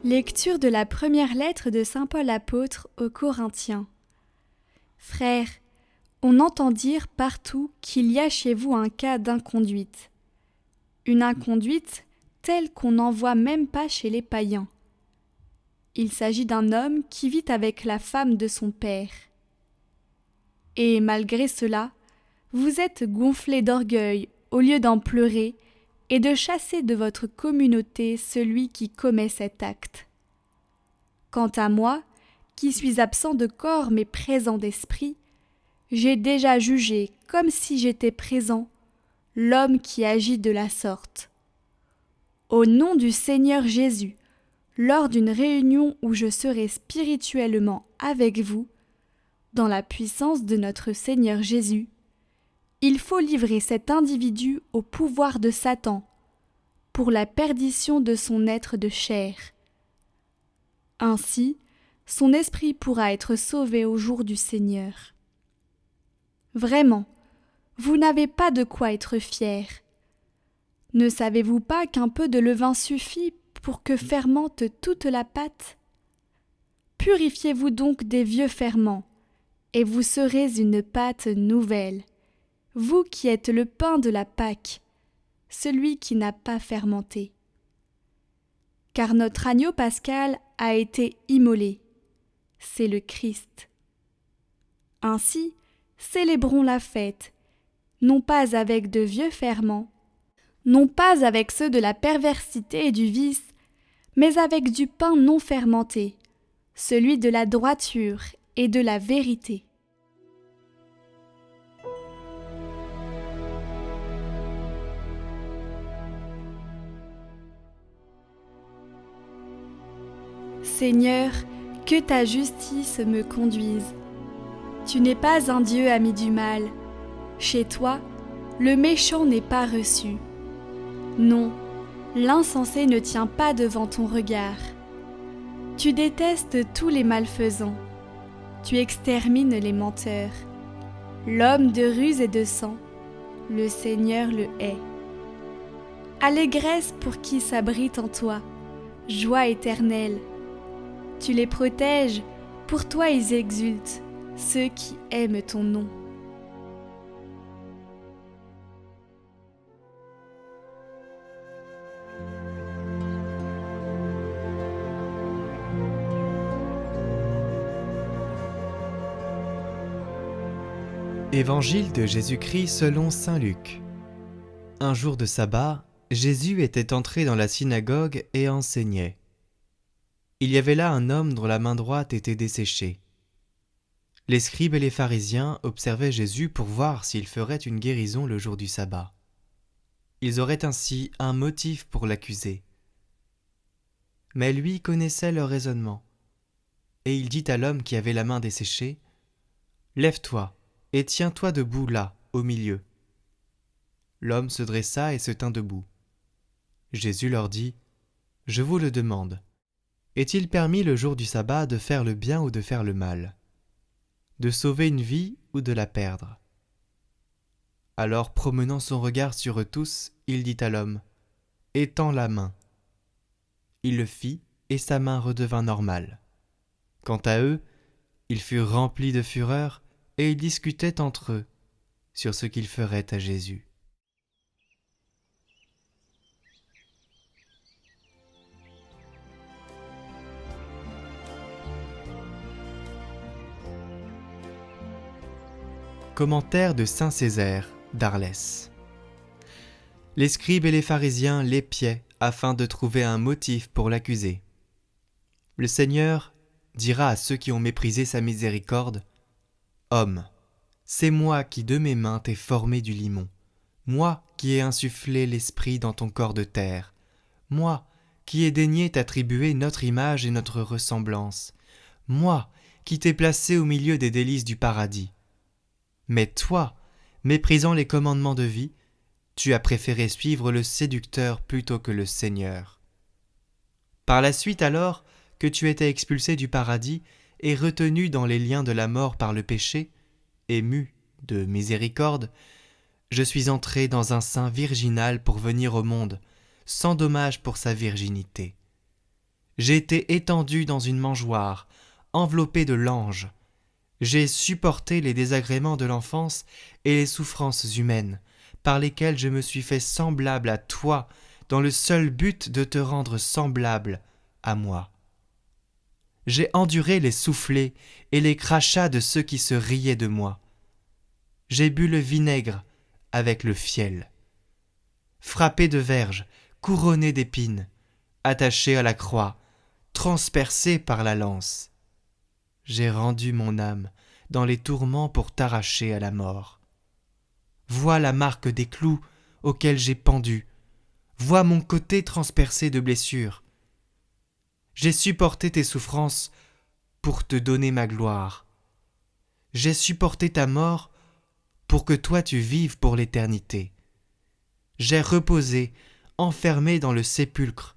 Lecture de la première lettre de saint Paul apôtre aux Corinthiens. Frères, on entend dire partout qu'il y a chez vous un cas d'inconduite. Une inconduite telle qu'on n'en voit même pas chez les païens. Il s'agit d'un homme qui vit avec la femme de son père. Et malgré cela, vous êtes gonflés d'orgueil au lieu d'en pleurer et de chasser de votre communauté celui qui commet cet acte. Quant à moi, qui suis absent de corps mais présent d'esprit, j'ai déjà jugé, comme si j'étais présent, l'homme qui agit de la sorte. Au nom du Seigneur Jésus, lors d'une réunion où je serai spirituellement avec vous, dans la puissance de notre Seigneur Jésus, il faut livrer cet individu au pouvoir de Satan, pour la perdition de son être de chair. Ainsi, son esprit pourra être sauvé au jour du Seigneur. Vraiment, vous n'avez pas de quoi être fiers. Ne savez-vous pas qu'un peu de levain suffit pour que fermente toute la pâte ? Purifiez-vous donc des vieux ferments, et vous serez une pâte nouvelle, vous qui êtes le pain de la Pâque, celui qui n'a pas fermenté. Car notre agneau pascal a été immolé, c'est le Christ. Ainsi, célébrons la fête, non pas avec de vieux ferments, non pas avec ceux de la perversité et du vice, mais avec du pain non fermenté, celui de la droiture et de la vérité. Seigneur, que ta justice me conduise. Tu n'es pas un Dieu ami du mal. Chez toi, le méchant n'est pas reçu. Non, l'insensé ne tient pas devant ton regard. Tu détestes tous les malfaisants. Tu extermines les menteurs. L'homme de ruse et de sang, le Seigneur le hait. Allégresse pour qui s'abrite en toi, joie éternelle. Tu les protèges, pour toi ils exultent, ceux qui aiment ton nom. Évangile de Jésus-Christ selon saint Luc. Un jour de sabbat, Jésus était entré dans la synagogue et enseignait. Il y avait là un homme dont la main droite était desséchée. Les scribes et les pharisiens observaient Jésus pour voir s'il ferait une guérison le jour du sabbat. Ils auraient ainsi un motif pour l'accuser. Mais lui connaissait leur raisonnement. Et il dit à l'homme qui avait la main desséchée, « Lève-toi et tiens-toi debout là, au milieu. » L'homme se dressa et se tint debout. Jésus leur dit, « Je vous le demande. Est-il permis le jour du sabbat de faire le bien ou de faire le mal, de sauver une vie ou de la perdre ?» Alors, promenant son regard sur eux tous, il dit à l'homme, « Étends la main. » Il le fit, et sa main redevint normale. Quant à eux, ils furent remplis de fureur, et ils discutaient entre eux sur ce qu'ils feraient à Jésus. Commentaire de saint Césaire d'Arles. Les scribes et les pharisiens l'épiaient afin de trouver un motif pour l'accuser. Le Seigneur dira à ceux qui ont méprisé sa miséricorde, « Homme, c'est moi qui de mes mains t'ai formé du limon, moi qui ai insufflé l'esprit dans ton corps de terre, moi qui ai daigné t'attribuer notre image et notre ressemblance, moi qui t'ai placé au milieu des délices du paradis. Mais toi, méprisant les commandements de vie, tu as préféré suivre le séducteur plutôt que le Seigneur. Par la suite alors que tu étais expulsé du paradis et retenu dans les liens de la mort par le péché, ému de miséricorde, je suis entré dans un sein virginal pour venir au monde, sans dommage pour sa virginité. J'ai été étendu dans une mangeoire, enveloppé de langes. J'ai supporté les désagréments de l'enfance et les souffrances humaines, par lesquelles je me suis fait semblable à toi, dans le seul but de te rendre semblable à moi. J'ai enduré les soufflets et les crachats de ceux qui se riaient de moi. J'ai bu le vinaigre avec le fiel. Frappé de verges, couronné d'épines, attaché à la croix, transpercé par la lance, j'ai rendu mon âme dans les tourments pour t'arracher à la mort. Vois la marque des clous auxquels j'ai pendu, vois mon côté transpercé de blessures. J'ai supporté tes souffrances pour te donner ma gloire. J'ai supporté ta mort pour que toi tu vives pour l'éternité. J'ai reposé, enfermé dans le sépulcre,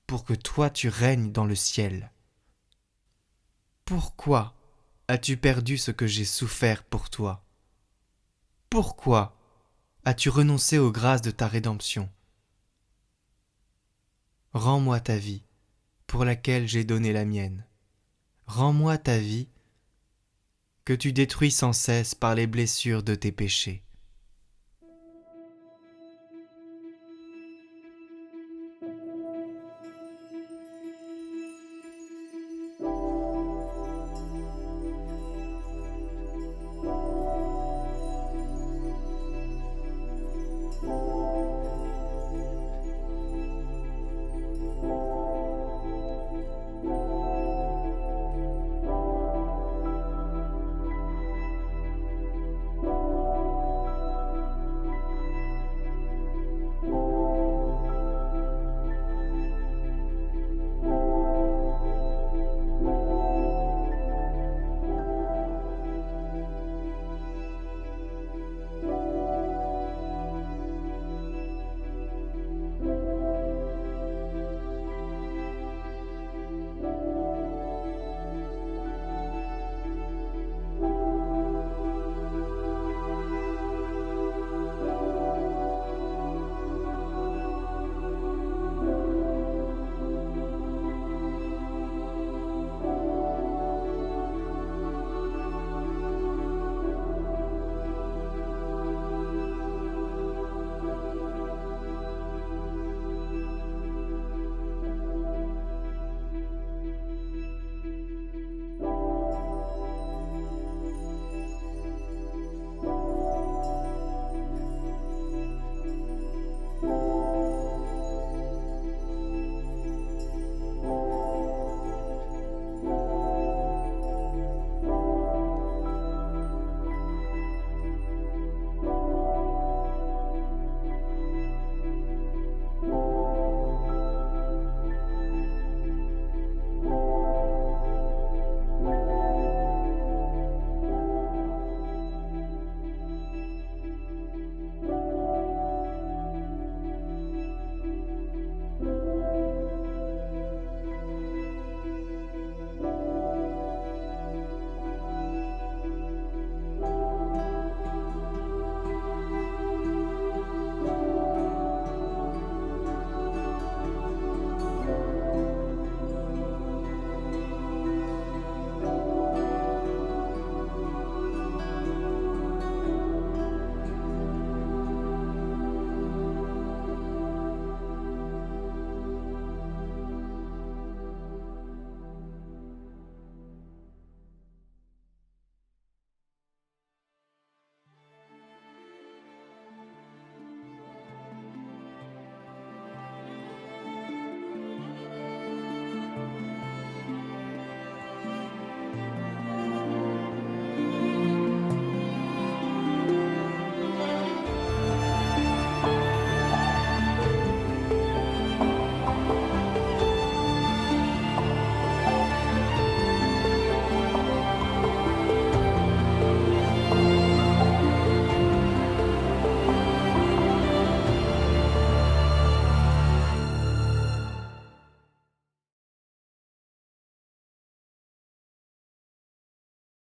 pour que toi tu règnes dans le ciel. Pourquoi as-tu perdu ce que j'ai souffert pour toi? Pourquoi as-tu renoncé aux grâces de ta rédemption? Rends-moi ta vie, pour laquelle j'ai donné la mienne. Rends-moi ta vie, que tu détruis sans cesse par les blessures de tes péchés.